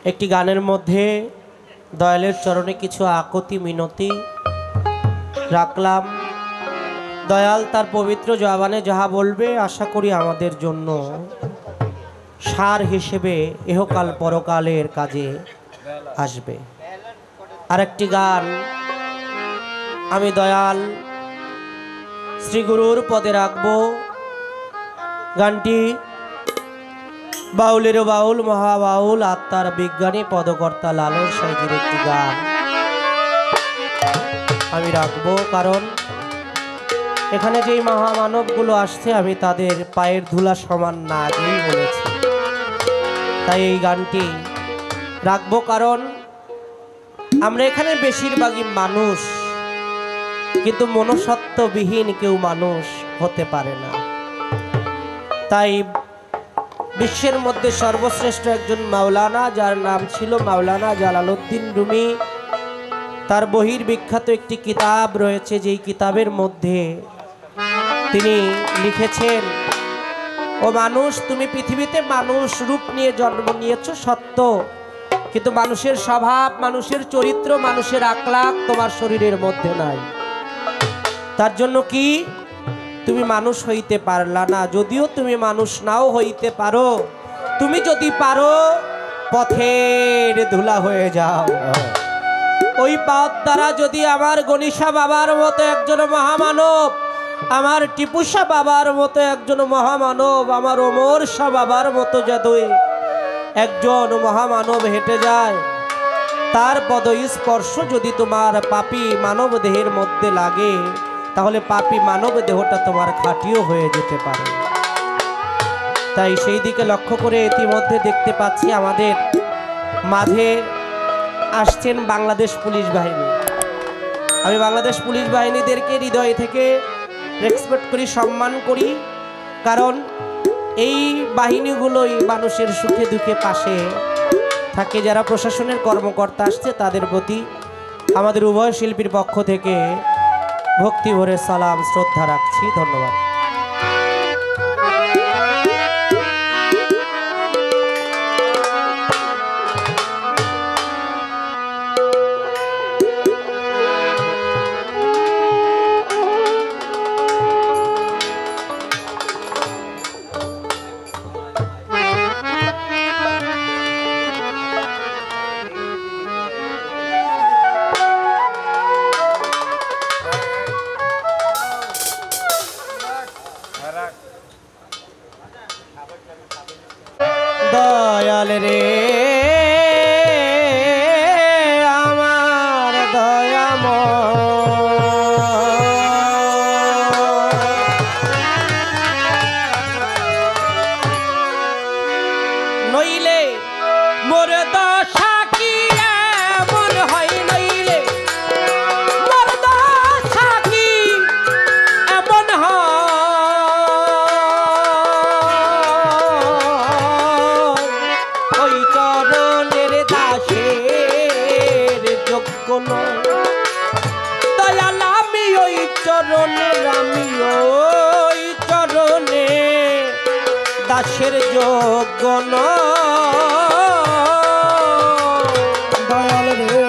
একটি গানের মধ্যে দয়ালের চরণে কিছু আকুতি মিনতি রাখলাম। দয়াল তার পবিত্র জবানে যাহা বলবে আশা করি আমাদের জন্য সার হিসেবে ইহকাল পরকালের কাজে আসবে। আরেকটি গান আমি দয়াল শ্রীগুরুর পদে রাখব। গানটি বাউলেরও বাউল মহাবাউল আত্মার বিজ্ঞানী পদকর্তা লালন সাইজির একটি গান আমি রাখবো, কারণ এখানে যেই মহামানবগুলো আসছে আমি তাদের পায়ের ধুলা সমান না আগেই বলেছি, তাই এই গানটি রাখবো। কারণ আমরা এখানে বেশিরভাগই মানুষ, কিন্তু মনুষ্যত্ববিহীন কেউ মানুষ হতে পারে না। তাই বিশ্বের মধ্যে সর্বশ্রেষ্ঠ একজন মাওলানা, যার নাম ছিল মাওলানা জালালউদ্দিন রুমি, তার বহির্বিখ্যাত একটি কিতাব রয়েছে, যেই কিতাবের মধ্যে তিনি লিখেছেন, ও মানুষ, তুমি পৃথিবীতে মানুষ রূপ নিয়ে জন্ম নিয়েছ সত্য, কিন্তু মানুষের স্বভাব, মানুষের চরিত্র, মানুষের আখলাক তোমার শরীরের মধ্যে নাই। তার জন্য কি তুমি মানুষ হইতে পারলা না। যদিও তুমি মানুষ নাও হইতে পারো, তুমি যদি পারো পথের ধুলা হয়ে যাও। ওই পথ দ্বারা যদি আমার গণিশা বাবার মতো একজন মহামানব, আমার টিপুসা বাবার মতো একজন মহামানব, আমার ওমর শাহ বাবার মতো যদি একজন মহামানব হেঁটে যায়, তার পদ স্পর্শ যদি তোমার পাপী মানব দেহের মধ্যে লাগে, তাহলে পাপী মানব দেহটা তোমার খাঁটিও হয়ে যেতে পারে। তাই সেই দিকে লক্ষ্য করে ইতিমধ্যে দেখতে পাচ্ছি আমাদের মাঝে আসছেন বাংলাদেশ পুলিশ বাহিনী। আমি বাংলাদেশ পুলিশ বাহিনীদেরকে হৃদয় থেকে রেসপেক্ট করি, সম্মান করি, কারণ এই বাহিনীগুলোই মানুষের সুখে দুঃখে পাশে থাকে। যারা প্রশাসনের কর্মকর্তা আসছে তাদের প্রতি আমাদের উভয় শিল্পীর পক্ষ থেকে ভক্তি ভরে সালাম শ্রদ্ধা রাখছি। ধন্যবাদ। দয়াল রে আমার নইলে মোর দশা কি এমন হয়, নইলে মোর দশা কি এমন হয়, ওই চরণের দাসের যোগ্য নয়। দয়াল আমি ওই চরণের, আমি ওই চরণে দাসের যোগ্য দয়াল রে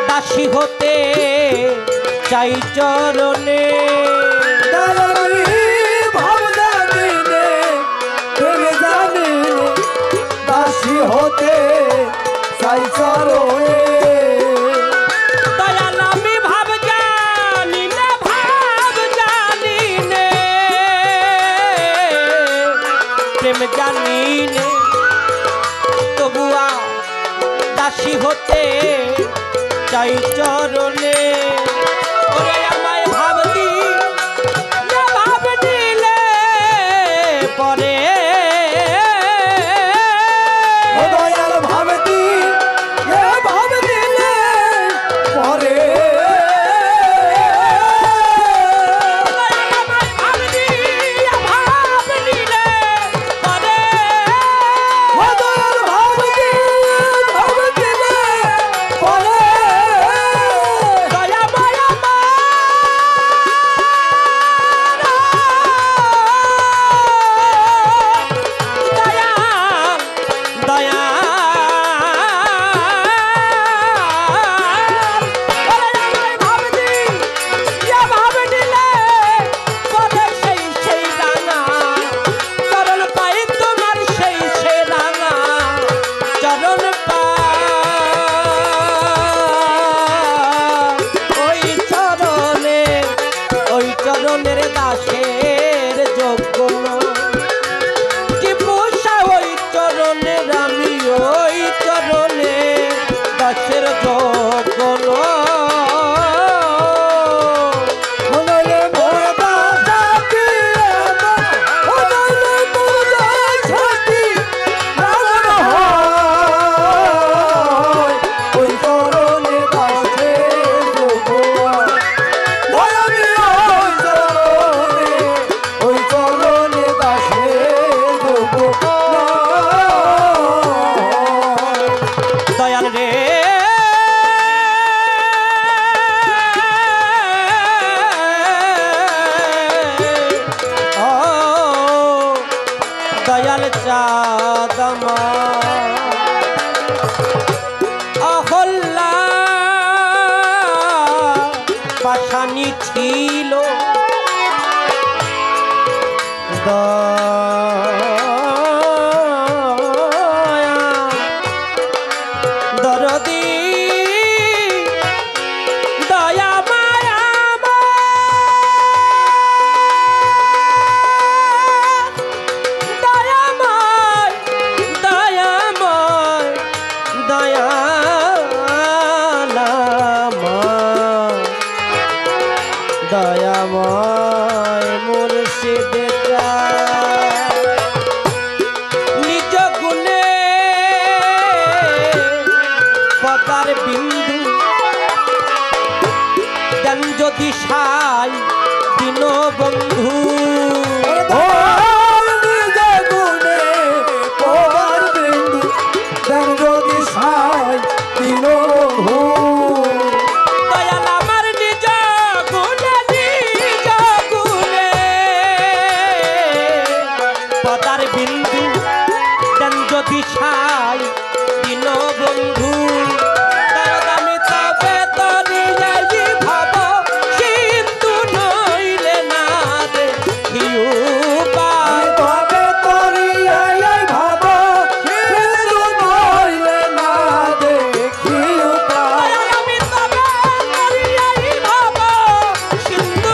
দাসী হতে চাই চরণে। ভাব জানিনে প্রেম জানিনে দাসী হতে চাই চরণে। দাসী হতে চাই চরণে। ওরে আমায় ভাব দিলে ভাব দিলে পরে দয়াল ভাব দিলে ভাব দিলে পরে দয়াল চাঁদমা অহল্লা পাশানি ছিল দরদি দয়া মায়া দয়াময় মুর্শিদ নিজ গুণে পতার বিন্দু দেন যদি সাই দিন বন্ধু নিজ গুণে পতার বিন্দু দেন যদি সাই দিন বন্ধু দিশাই দিন বন্ধু দামি তবে তরি যাই ভাব সিন্ধু নইলে না দেখিও তবে তরি ভাব সিন্ধু নইলে না দেখিও আমি তবে তরি ভাব সিন্ধু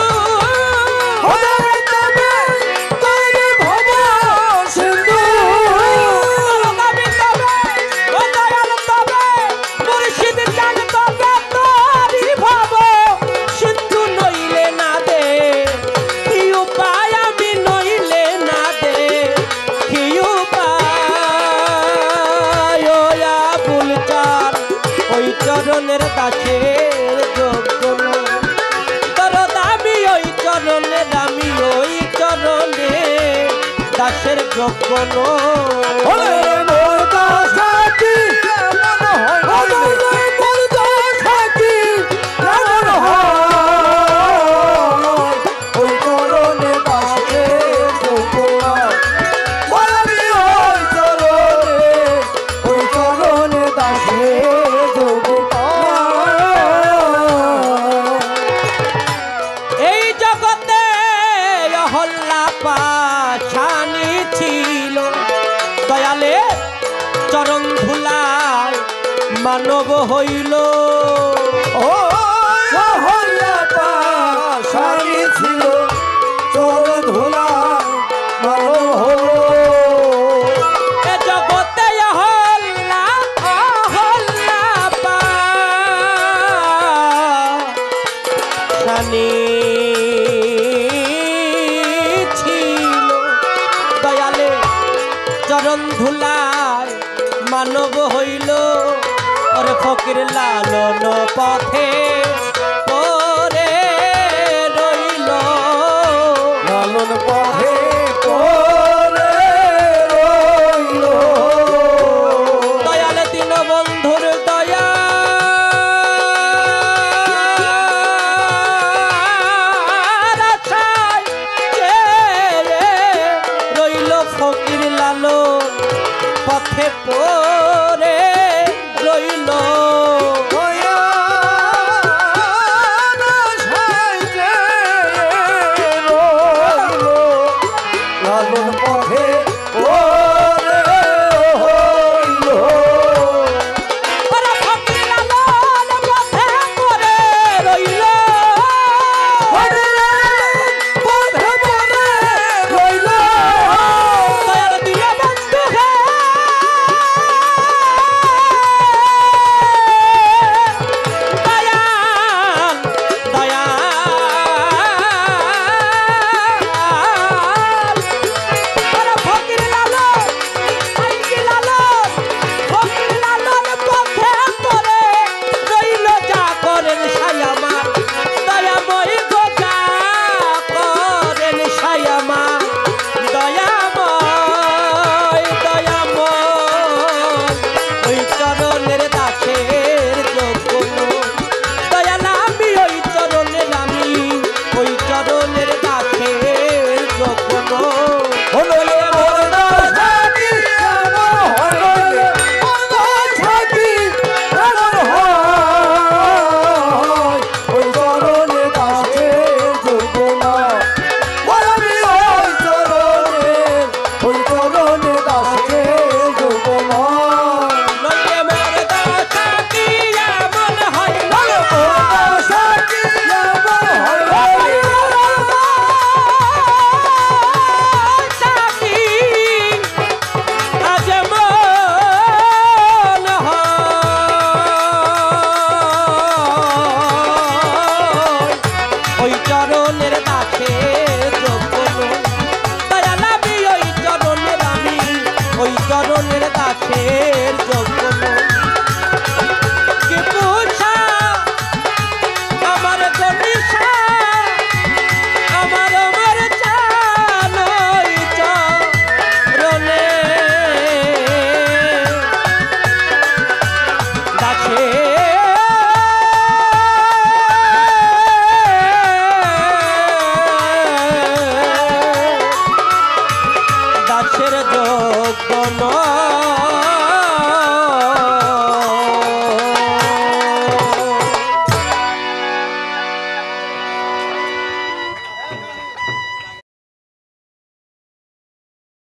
চরণের দাসের যোগ্য তোর দামি ওই চরণে দামি ওই চরণে দাসের যোগ্য চরণ ধুলায় মানব হইল ও পাশানি ছিল চরণ ধুলায় মানব হইল এ জগতে হল্লা প্রাণী ছিল দয়ালে চরণ ধুলায় মানব হইল ওরে ফকির লালন পথে পরে রইল লালন পথে